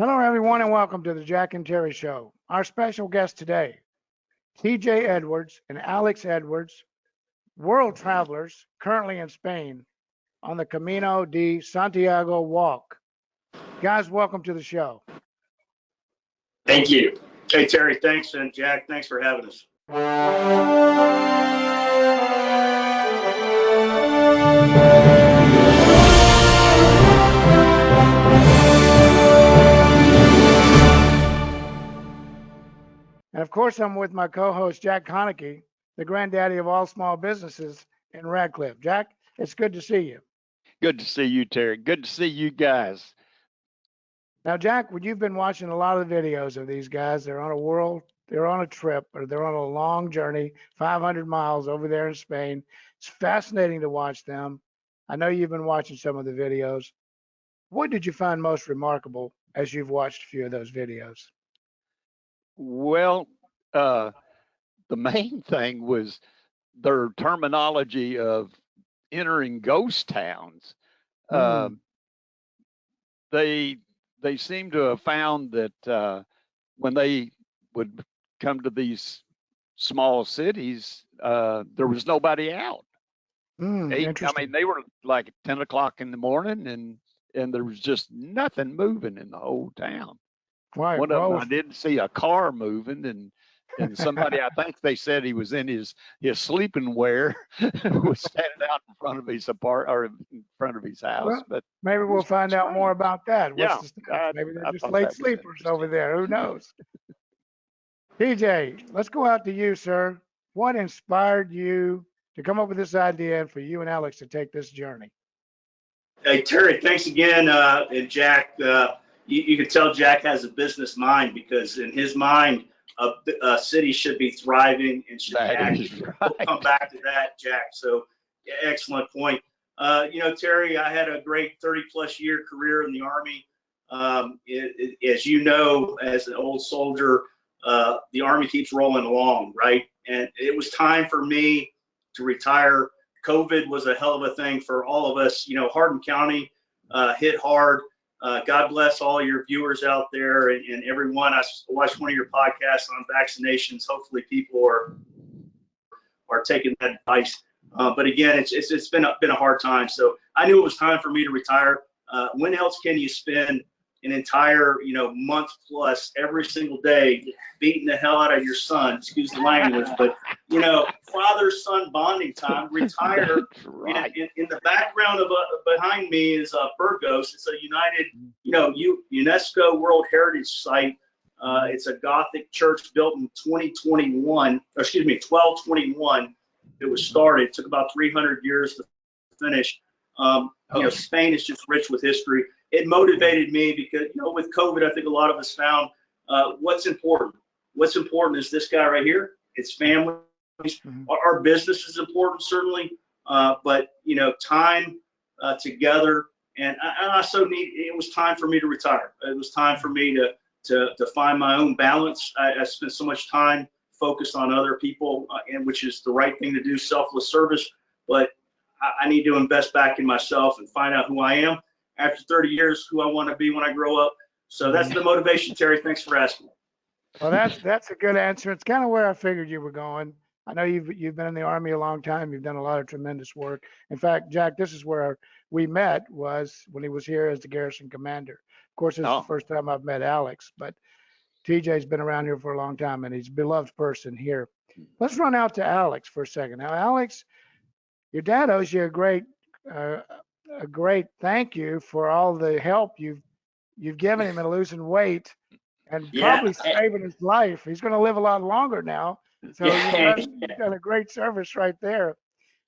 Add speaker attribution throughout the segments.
Speaker 1: Hello, everyone, and welcome to the Jack and Terry Show. Our special guests today, TJ Edwards and Alex Edwards, world travelers currently in Spain on the Camino de Santiago walk. Guys, welcome to the show.
Speaker 2: Thank you. Hey, Terry, thanks. And Jack, thanks for having us.
Speaker 1: And of course, I'm with my co-host, Jack Konecki, the granddaddy of all small businesses in Radcliffe. Jack, it's good to see you.
Speaker 3: Good to see you, Terry. Good to see you guys.
Speaker 1: Now, Jack, when you've been watching a lot of the videos of these guys, they're on a trip, or they're on a long journey, 500 miles over there in Spain. It's fascinating to watch them. I know you've been watching some of the videos. What did you find most remarkable as you've watched a few of those videos?
Speaker 3: Well, the main thing was their terminology of entering ghost towns. They seem to have found that when they would come to these small cities, there was nobody out. I mean, they were like 10 o'clock in the morning, and there was just nothing moving in the whole town.
Speaker 1: Right.
Speaker 3: One of them, I did see a car moving, and somebody, I think they said he was in his sleeping wear, was standing out in front of his in front of his house.
Speaker 1: Well,
Speaker 3: but
Speaker 1: maybe we'll find out more about that.
Speaker 3: Yeah,
Speaker 1: maybe they're just late sleepers over there. Who knows? TJ, let's go out to you, sir. What inspired you to come up with this idea and for you and Alex to take this journey?
Speaker 2: Hey, Terry, thanks again. And Jack, you can tell Jack has a business mind, because in his mind, a city should be thriving and should be active. Right. We'll come back to that, Jack. So, yeah, excellent point. Terry, I had a great 30-plus year career in the Army. As you know, as an old soldier, the Army keeps rolling along, right? And it was time for me to retire. COVID was a hell of a thing for all of us. Hardin County hit hard. God bless all your viewers out there and everyone. I watched one of your podcasts on vaccinations. Hopefully people are taking that advice. But again, it's been a hard time. So I knew it was time for me to retire. When else can you spend an entire month plus every single day beating the hell out of your son? Excuse the language, but father-son bonding time. Retire. Right. In the background of behind me is Burgos. It's a UNESCO World Heritage Site. It's a Gothic church built in 1221. It was started. It took about 300 years to finish. Spain is just rich with history. It motivated me because, with COVID, I think a lot of us found what's important. What's important is this guy right here. It's family. Our business is important, certainly, but time together. And I also it was time for me to retire. It was time for me to find my own balance. I spent so much time focused on other people, and which is the right thing to do, selfless service. But I need to invest back in myself and find out who I am after 30 years, who I want to be when I grow up. So that's the motivation, Terry. Thanks for asking.
Speaker 1: Well, that's a good answer. It's kind of where I figured you were going. I know you've been in the Army a long time. You've done a lot of tremendous work. In fact, Jack, this is where we met, was when he was here as the garrison commander. Of course, this is the first time I've met Alex, but TJ's been around here for a long time, and he's a beloved person here. Let's run out to Alex for a second. Now, Alex, your dad owes you a great thank you for all the help you've given him in losing weight and probably saving his life. He's going to live a lot longer now. So you've done a great service right there.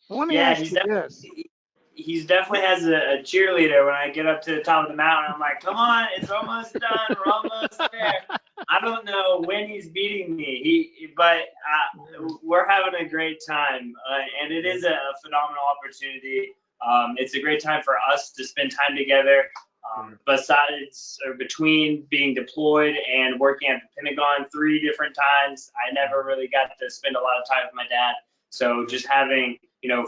Speaker 1: But let me ask you this.
Speaker 4: He's definitely has a cheerleader. When I get up to the top of the mountain, I'm like, come on, it's almost done. We're almost there. I don't know when he's beating me, but we're having a great time, and it is a phenomenal opportunity. It's a great time for us to spend time together. Besides or between being deployed and working at the Pentagon 3 different times, I never really got to spend a lot of time with my dad. So just having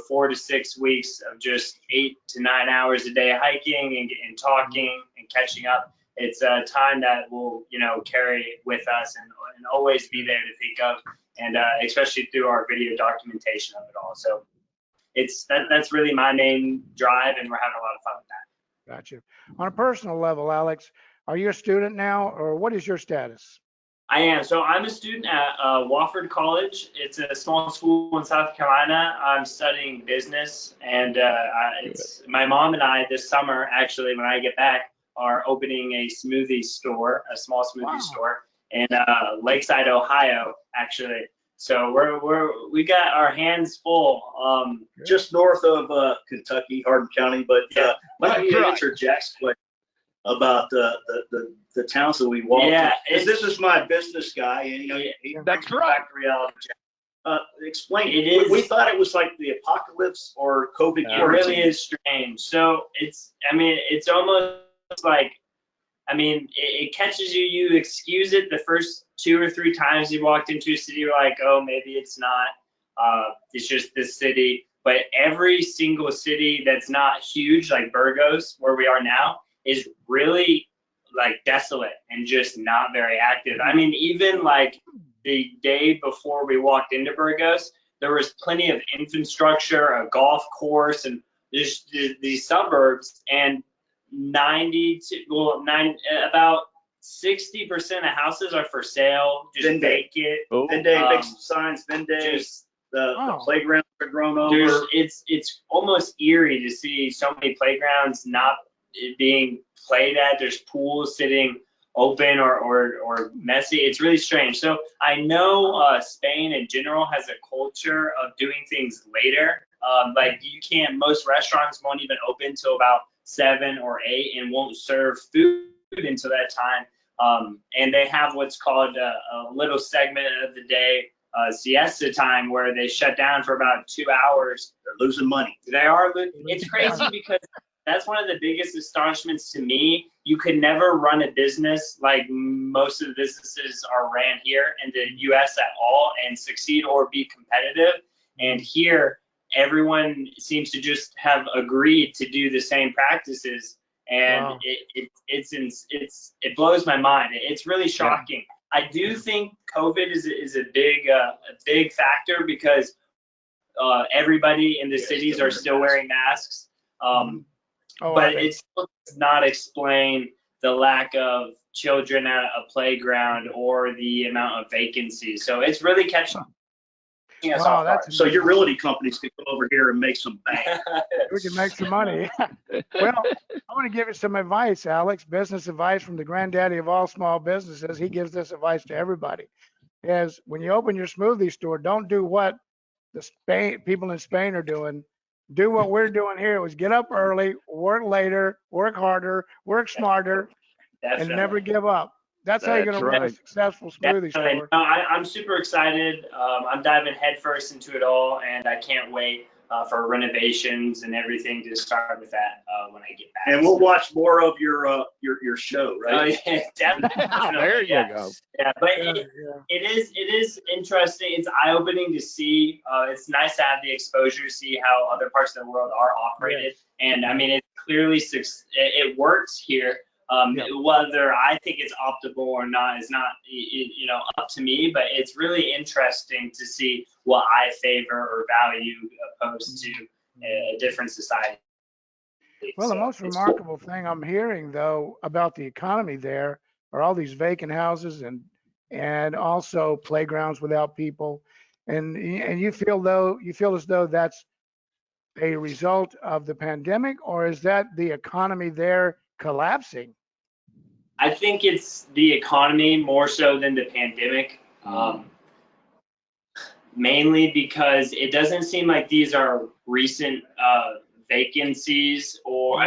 Speaker 4: 4 to 6 weeks of just 8 to 9 hours a day hiking and talking and catching up it's a time that will, carry with us and always be there to think of, and especially through our video documentation of it all. So that's really my main drive, and we're having a lot of fun with that.
Speaker 1: Gotcha. On a personal level, Alex, are you a student now, or what is your status?
Speaker 4: I am. So I'm a student at Wofford College. It's a small school in South Carolina. I'm studying business, and it's my mom and I this summer, actually, when I get back, are opening a smoothie store, a small smoothie store in Lakeside, Ohio, actually. So we got our hands full.
Speaker 2: Just north of Kentucky, Hardin County. But let me answer Jack's question about the towns that we walked.
Speaker 4: Yeah,
Speaker 2: this is my business guy, and
Speaker 3: That's right.
Speaker 2: Explain.
Speaker 4: It is.
Speaker 2: We thought it was like the apocalypse or COVID.
Speaker 4: It really is strange. So it's almost like, it catches you. You excuse it the first 2 or 3 times you walked into a city. You're like, oh, maybe it's not. It's just this city. But every single city that's not huge, like Burgos, where we are now, is really like desolate and just not very active. Even like the day before we walked into Burgos, there was plenty of infrastructure, a golf course, and just these suburbs, and about 60% of houses are for sale, just vacant.
Speaker 2: Vende makes some signs. Vende. The playgrounds are grown over.
Speaker 4: It's almost eerie to see so many playgrounds not being played at. There's pools sitting open or messy. It's really strange. So I know Spain in general has a culture of doing things later. Like most restaurants won't even open till about 7 or 8 and won't serve food until that time. And they have what's called a little segment of the day, siesta time, where they shut down for about 2 hours.
Speaker 2: They're losing money.
Speaker 4: They are. It's crazy because that's one of the biggest astonishments to me. You could never run a business like most of the businesses are ran here in the U.S. at all and succeed or be competitive. And here, everyone seems to just have agreed to do the same practices, and it blows my mind. It's really shocking. Yeah. I do think COVID is a big factor because everybody in the cities are still wearing masks. But it still does not explain the lack of children at a playground or the amount of vacancies. So it's really catching us off guard.
Speaker 2: So your realty companies can come over here and make some bank.
Speaker 1: We can make some money. Well, I want to give you some advice, Alex, business advice from the granddaddy of all small businesses. He gives this advice to everybody. Is when you open your smoothie store, don't do what the people in Spain are doing. Do what we're doing here, was get up early, work later, work harder, work smarter, and never give up. That's how you're going to run a successful smoothie store.
Speaker 4: No, I'm super excited. I'm diving headfirst into it all, and I can't wait for renovations and everything to start with that when I get back.
Speaker 2: And we'll watch more of your show, right?
Speaker 4: Yeah, definitely.
Speaker 3: There you go.
Speaker 4: Yeah, but it is interesting. It's eye-opening to see. It's nice to have the exposure to see how other parts of the world are operated. Yes. And it clearly it works here. Whether I think it's optimal or not is not up to me, but it's really interesting to see what I favor or value opposed to a different society.
Speaker 1: Well, the most remarkable thing I'm hearing, though, about the economy there are all these vacant houses and also playgrounds without people, and you feel as though that's a result of the pandemic, or is that the economy there collapsing?
Speaker 4: I think it's the economy more so than the pandemic, mainly because it doesn't seem like these are recent vacancies, or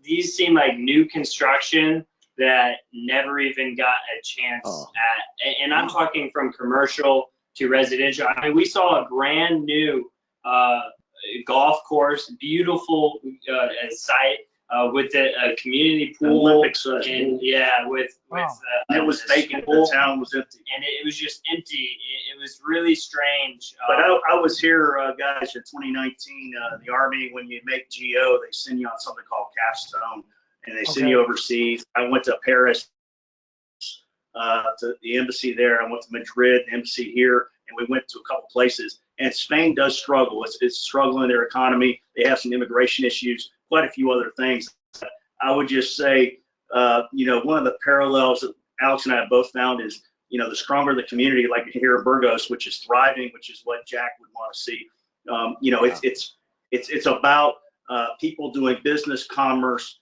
Speaker 4: these seem like new construction that never even got a chance at, and I'm talking from commercial to residential. We saw a brand new golf course, beautiful site. With a community pool,
Speaker 2: Olympics,
Speaker 4: and
Speaker 2: it was vacant. The town was empty,
Speaker 4: and it was just empty. It was really strange.
Speaker 2: But I was here, guys, in 2019. The Army, when you make GO, they send you on something called capstone, and they send
Speaker 1: Okay.
Speaker 2: you overseas. I went to Paris, to the embassy there. I went to Madrid, the embassy here, and we went to a couple places. And Spain does struggle. It's struggling their economy. They have some immigration issues, quite a few other things. I would just say, one of the parallels that Alex and I have both found is, the stronger the community, like here in Burgos, which is thriving, which is what Jack would want to see. It's about people doing business, commerce.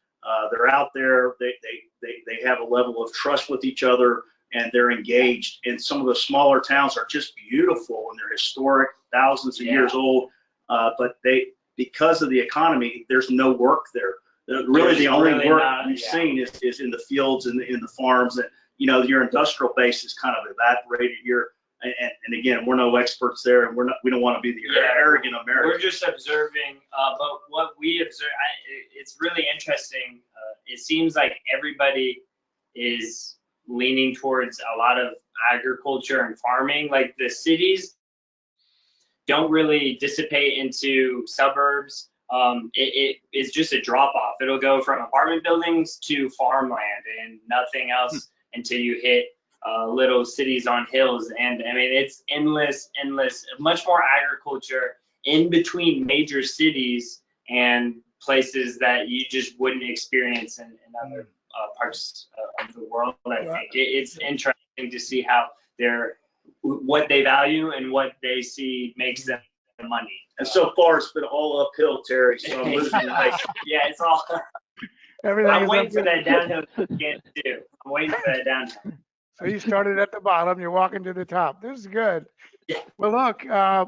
Speaker 2: They're out there. They have a level of trust with each other, and they're engaged. And some of the smaller towns are just beautiful, and they're historic, thousands of years old. But because of the economy, there's no work there. Really, the only work you've seen is in the fields and in the farms. And your industrial base is kind of evaporated here. And again, we're no experts there, and we don't want to be the arrogant Americans.
Speaker 4: We're just observing, but what we observe, it's really interesting. It seems like everybody is leaning towards a lot of agriculture and farming. Like the cities don't really dissipate into suburbs. It is just a drop off. It'll go from apartment buildings to farmland and nothing else until you hit little cities on hills. And I mean, it's endless, much more agriculture in between major cities and places that you just wouldn't experience in other parts of the world. I think it's interesting to see how what they value and what they see makes them money.
Speaker 2: And so far, it's been all uphill, Terry. So I'm losing weight.
Speaker 4: Yeah, it's all.
Speaker 1: Everything
Speaker 4: I'm
Speaker 1: is
Speaker 4: waiting
Speaker 1: up
Speaker 4: for
Speaker 1: there.
Speaker 4: that downhill again too. I'm waiting for that downhill.
Speaker 1: So you started at the bottom, you're walking to the top. This is good.
Speaker 4: Yeah.
Speaker 1: Well, look, I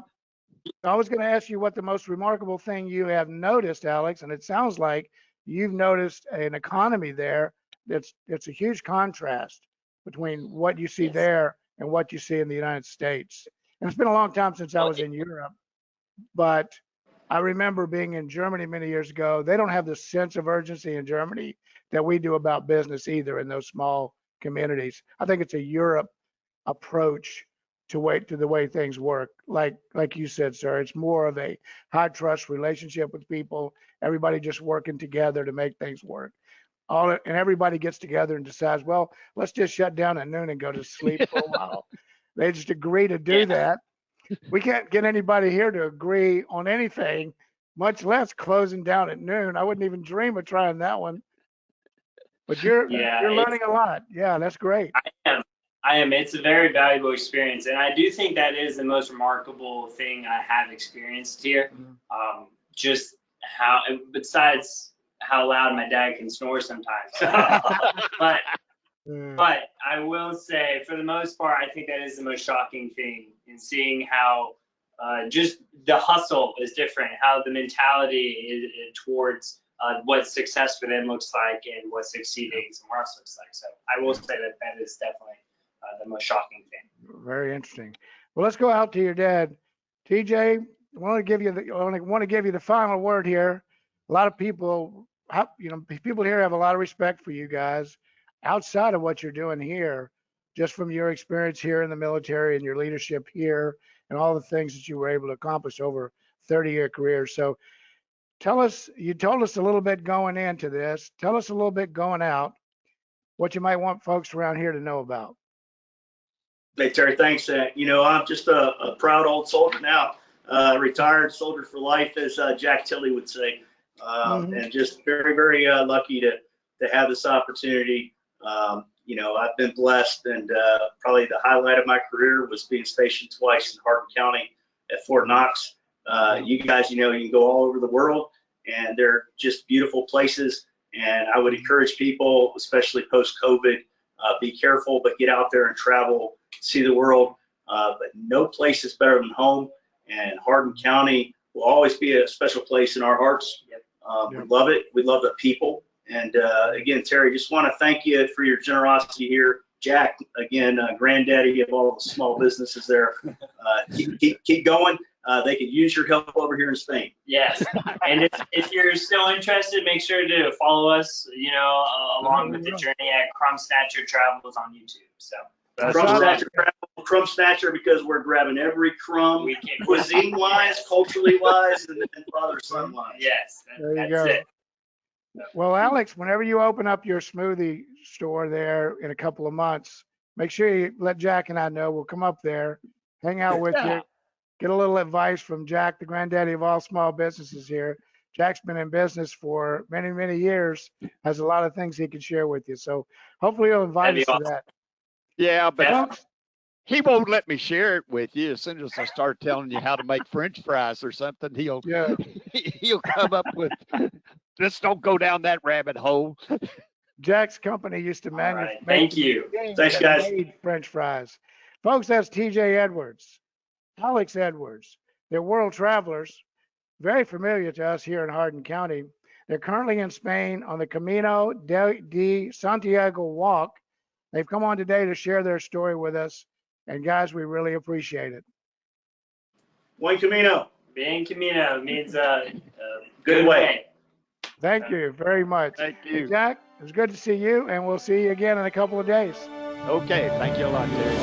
Speaker 1: was going to ask you what the most remarkable thing you have noticed, Alex, and it sounds like you've noticed an economy there it's a huge contrast between what you see there and what you see in the United States. And it's been a long time since I was in Europe, but I remember being in Germany many years ago. They don't have the sense of urgency in Germany that we do about business either in those small communities. I think it's a Europe approach to the way things work. Like you said, sir, it's more of a high trust relationship with people. Everybody just working together to make things work. And everybody gets together and decides, well, let's just shut down at noon and go to sleep for a while. They just agree to do that. We can't get anybody here to agree on anything, much less closing down at noon. I wouldn't even dream of trying that one. But you're learning a lot. Yeah, that's great.
Speaker 4: I am. It's a very valuable experience, and I do think that is the most remarkable thing I have experienced here. Just how, besides how loud my dad can snore sometimes. but I will say, for the most part, I think that is the most shocking thing in seeing how just the hustle is different, how the mentality is towards what success for them looks like and what succeeding somewhere else looks like. So I will say that is definitely the most shocking thing.
Speaker 1: Very interesting. Well, let's go out to your dad. TJ, I want to give you the final word here. A lot of people, people here have a lot of respect for you guys outside of what you're doing here, just from your experience here in the military and your leadership here and all the things that you were able to accomplish over 30-year career. So you told us a little bit going into this. Tell us a little bit going out, what you might want folks around here to know about.
Speaker 2: Hey, Terry, thanks. I'm just a proud old soldier now, retired soldier for life, as Jack Tilley would say, and just very, very lucky to have this opportunity. I've been blessed, and probably the highlight of my career was being stationed twice in Hardin County at Fort Knox. You guys, you can go all over the world, and they're just beautiful places. And I would encourage people, especially post-COVID, be careful, but get out there and travel, see the world. But no place is better than home, and Hardin County will always be a special place in our hearts. We love it. We love the people. And again, Terry, just want to thank you for your generosity here. Jack, again, granddaddy of all the small businesses there. Keep going. They could use your help over here in Spain.
Speaker 4: Yes, and if you're still interested, make sure to follow us, along with the journey at Crumb Snatcher Travels on YouTube. So
Speaker 2: Crumb Snatcher, because we're grabbing every crumb, cuisine-wise, culturally wise, and then father-son wise.
Speaker 4: Yes,
Speaker 1: there you
Speaker 4: that's
Speaker 1: go.
Speaker 4: it.
Speaker 1: Well, Alex, whenever you open up your smoothie store there in a couple of months, make sure you let Jack and I know. We'll come up there, hang out with
Speaker 3: Yeah.
Speaker 1: you, get a little advice from Jack, the granddaddy of all small businesses here. Jack's been in business for many, many years, has a lot of things he can share with you. So hopefully he'll invite
Speaker 4: That'd
Speaker 1: us
Speaker 4: be
Speaker 1: to
Speaker 4: awesome.
Speaker 1: that.
Speaker 3: Yeah, but
Speaker 4: Definitely.
Speaker 1: Folks,
Speaker 3: he won't let me share it with you. As soon as I start telling you how to make French fries or something,
Speaker 1: yeah,
Speaker 3: he'll come up with, just don't go down that rabbit hole.
Speaker 1: Jack's company used to
Speaker 4: All right.
Speaker 1: make
Speaker 4: Thank
Speaker 1: the
Speaker 4: you.
Speaker 1: machines
Speaker 2: Thanks,
Speaker 1: that
Speaker 2: guys.
Speaker 1: made French fries. Folks, that's TJ Edwards, Alex Edwards. They're world travelers, very familiar to us here in Hardin County. They're currently in Spain on the Camino de Santiago walk. They've come on today to share their story with us. And guys, we really appreciate it.
Speaker 2: Buen Camino.
Speaker 4: Being Camino means
Speaker 2: Good way.
Speaker 1: Thank you very much.
Speaker 3: Thank
Speaker 1: Hey,
Speaker 3: you.
Speaker 1: Jack, it was good to see you, and we'll see you again in a couple of days.
Speaker 3: Okay, thank you a lot, Terry.